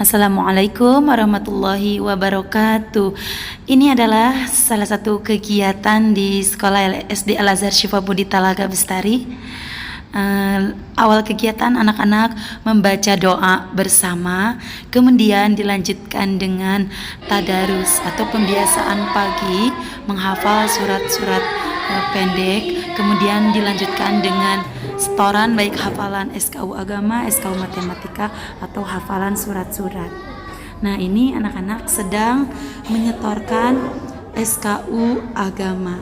Assalamualaikum warahmatullahi wabarakatuh. Ini adalah salah satu kegiatan di sekolah SD Al Azhar Syifa Budi Talaga Bestari. Awal kegiatan anak-anak membaca doa bersama, kemudian dilanjutkan dengan tadarus atau pembiasaan pagi menghafal surat-surat pendek, kemudian dilanjutkan dengan setoran baik hafalan SKU agama, SKU matematika atau hafalan surat-surat. Nah, ini anak-anak sedang menyetorkan SKU agama.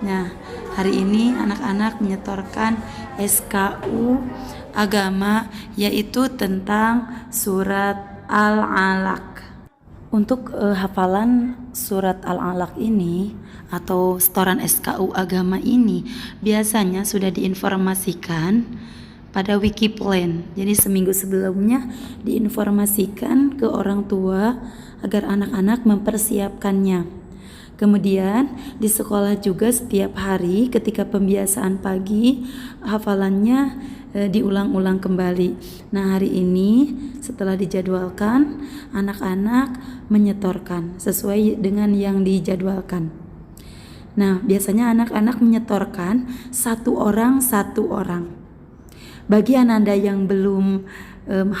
Nah, hari ini anak-anak menyetorkan SKU agama, yaitu tentang surat Al-Alaq. Untuk hafalan surat Al-Alaq ini atau setoran SKU agama ini biasanya sudah diinformasikan pada Wikiplan. Jadi seminggu sebelumnya diinformasikan ke orang tua agar anak-anak mempersiapkannya. Kemudian di sekolah juga setiap hari ketika pembiasaan pagi hafalannya diulang-ulang kembali. Nah, hari ini setelah dijadwalkan anak-anak menyetorkan sesuai dengan yang dijadwalkan. Nah, biasanya anak-anak menyetorkan satu orang. Bagi Anda yang belum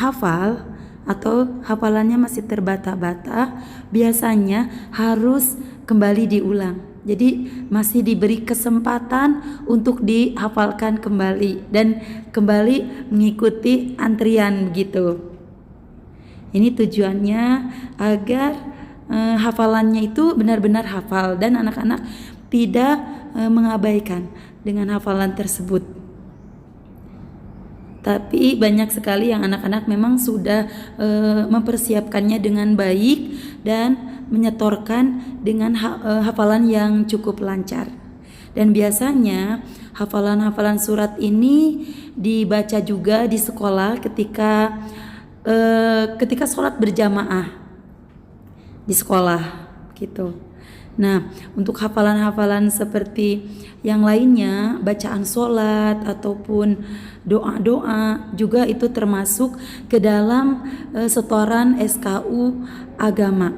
hafal atau hafalannya masih terbata-bata, biasanya harus kembali diulang. Jadi masih diberi kesempatan untuk dihafalkan kembali dan kembali mengikuti antrian begitu. Ini tujuannya agar hafalannya itu benar-benar hafal dan anak-anak tidak mengabaikan dengan hafalan tersebut. Tapi banyak sekali yang anak-anak memang sudah mempersiapkannya dengan baik dan menyetorkan dengan hafalan yang cukup lancar. Dan biasanya hafalan-hafalan surat ini dibaca juga di sekolah ketika sholat berjamaah di sekolah gitu. Nah, untuk hafalan-hafalan seperti yang lainnya, bacaan sholat ataupun doa-doa juga itu termasuk ke dalam setoran SKU agama.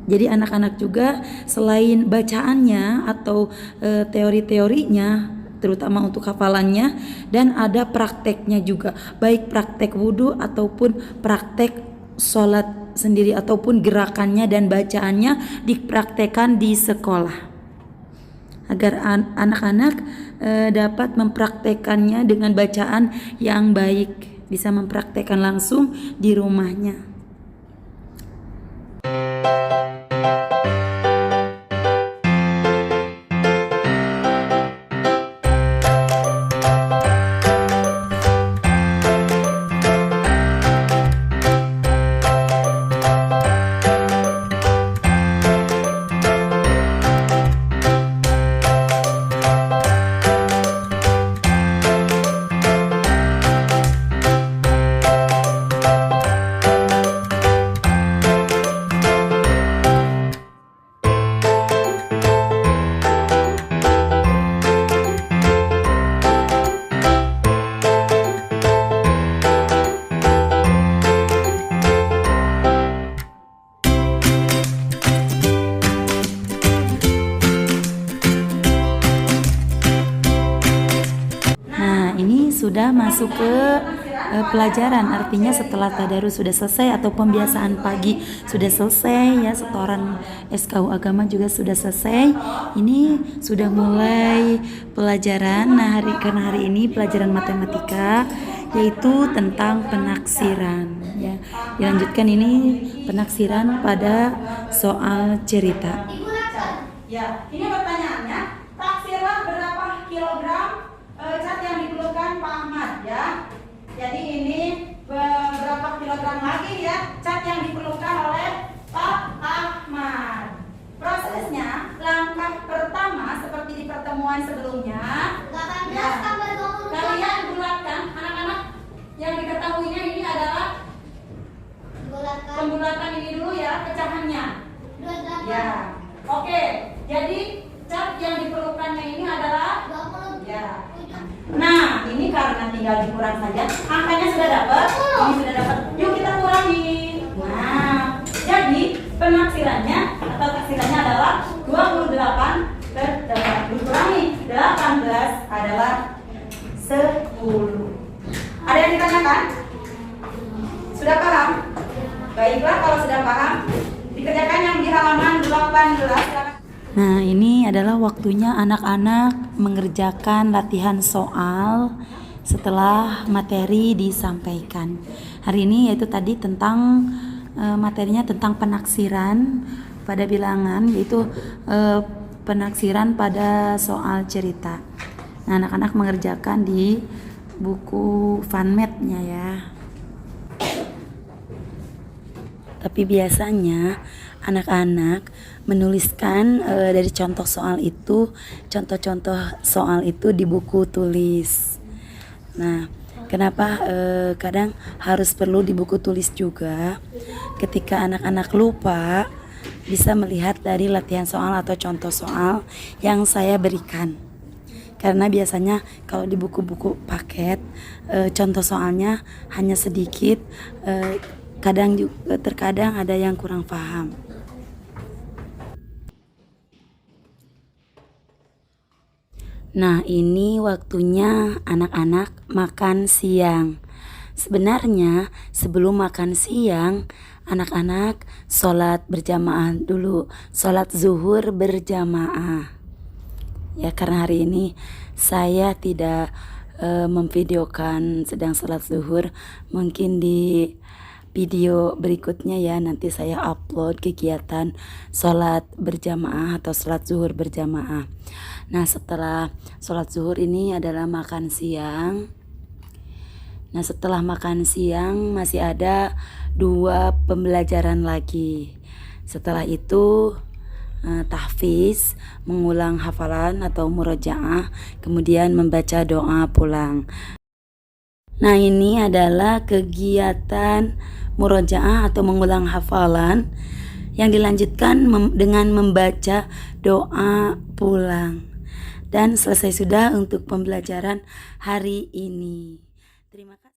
Jadi anak-anak juga selain bacaannya atau teori-teorinya, terutama untuk hafalannya, dan ada prakteknya juga, baik praktek wudhu ataupun praktek sholat sendiri ataupun gerakannya dan bacaannya dipraktekkan di sekolah agar anak-anak dapat mempraktekannya dengan bacaan yang baik, bisa mempraktekkan langsung di rumahnya. Sudah masuk ke pelajaran, artinya setelah tadarus sudah selesai atau pembiasaan pagi sudah selesai ya, setoran SKU agama juga sudah selesai. Ini sudah mulai pelajaran. Nah, karena hari ini pelajaran matematika yaitu tentang penaksiran ya. Dilanjutkan ini penaksiran pada soal cerita. Ya, ini pertanyaannya, taksirlah berapa kilogram cat yang diperlukan Pak Ahmad ya. Jadi ini berapa kilogram lagi ya cat yang diperlukan oleh Pak Ahmad. Prosesnya, langkah pertama seperti di pertemuan sebelumnya, ya, kalian bulatkan, anak-anak yang diketahuinya ini adalah pembulatan ini dulu ya, pecahannya. Ya, oke. Jadi cat yang diperlukannya ini adalah 20. Ya. Nah, ini karena tinggal dikurang saja, angkanya sudah dapat. Sudah paham? Baiklah, kalau sudah paham, dikerjakan yang di halaman 18. Silakan. Nah, ini adalah waktunya anak-anak mengerjakan latihan soal setelah materi disampaikan. Hari ini yaitu tadi tentang materinya tentang penaksiran pada bilangan, yaitu penaksiran pada soal cerita. Nah, anak-anak mengerjakan di buku FunMath-nya ya. Tapi biasanya anak-anak menuliskan dari contoh soal itu, contoh-contoh soal itu di buku tulis. Nah, kenapa kadang harus perlu di buku tulis juga? Ketika anak-anak lupa, bisa melihat dari latihan soal atau contoh soal yang saya berikan. Karena biasanya kalau di buku-buku paket, contoh soalnya hanya sedikit, terkadang ada yang kurang paham. Nah, ini waktunya anak-anak makan siang. Sebenarnya sebelum makan siang, anak-anak sholat berjamaah dulu, sholat zuhur berjamaah. Ya, karena hari ini saya tidak memvideokan sedang sholat zuhur, mungkin di video berikutnya ya nanti saya upload kegiatan sholat berjamaah atau sholat zuhur berjamaah. Nah, setelah sholat zuhur ini adalah makan siang. Nah, setelah makan siang masih ada 2 pembelajaran lagi. Setelah itu tahfiz, mengulang hafalan atau murojaah, kemudian membaca doa pulang. Nah, ini adalah kegiatan murojaah atau mengulang hafalan yang dilanjutkan dengan membaca doa pulang. Dan selesai sudah untuk pembelajaran hari ini. Terima kasih.